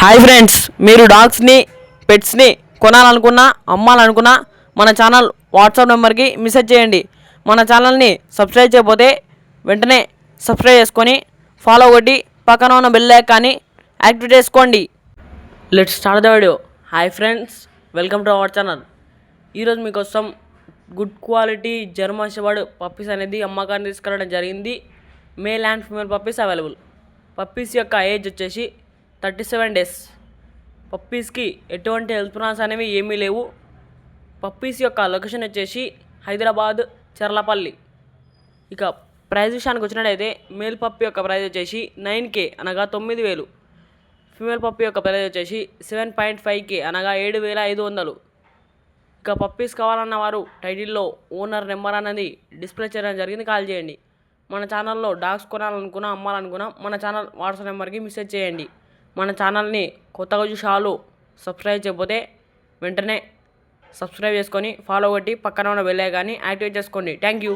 Hi friends, మీరు డాగ్స్ని పెట్స్ని కొనాలనుకున్నా అమ్మాలనుకున్నా మన channel WhatsApp నెంబర్కి మెసేజ్ చేయండి. మన ఛానల్ని సబ్స్క్రైబ్ చేయకపోతే వెంటనే సబ్స్క్రైబ్ చేసుకొని ఫాలో కొట్టి పక్కన ఉన్న బెల్ ఐకాన్ని యాక్టివేట్ చేసుకోండి. Let's start the video. Hi friends, welcome to our channel. ఈరోజు మీకోసం good quality German shepherd puppies అనేది అమ్మకాన్ని తీసుకురావడం జరిగింది. Male and female puppies available. Puppies యొక్క ఏజ్ వచ్చేసి 37 డేస్. పప్పీస్కి ఎటువంటి హెల్త్ ప్రాబ్లమ్స్ అనేవి ఏమీ లేవు. పప్పీస్ యొక్క లొకేషన్ వచ్చేసి హైదరాబాద్ చర్లపల్లి. ఇక ప్రైస్ విషయానికి వచ్చినట్టయితే మేల్ పప్పీ యొక్క ప్రైస్ వచ్చేసి 9K అనగా 9,000. ఫీమేల్ పప్పీ యొక్క ప్రైస్ వచ్చేసి 7.5K అనగా 7,500. ఇక పప్పీస్ కావాలన్న వారు టైటిల్లో ఓనర్ నెంబర్ అనేది డిస్ప్లే చేయడం జరిగింది, కాల్ చేయండి. మన ఛానల్లో డాగ్స్ కొనాలనుకున్నా అమ్మాలనుకున్నా మన ఛానల్ వాట్సాప్ నెంబర్కి మెసేజ్ చేయండి. మన ఛానల్ని కొత్తగా చూసి సబ్స్క్రైబ్ చేయకపోతే వెంటనే సబ్స్క్రైబ్ చేసుకొని ఫాలో కొట్టి పక్కన ఉన్న బెల్ ఐకాన్ని యాక్టివేట్ చేసుకోండి. Thank you.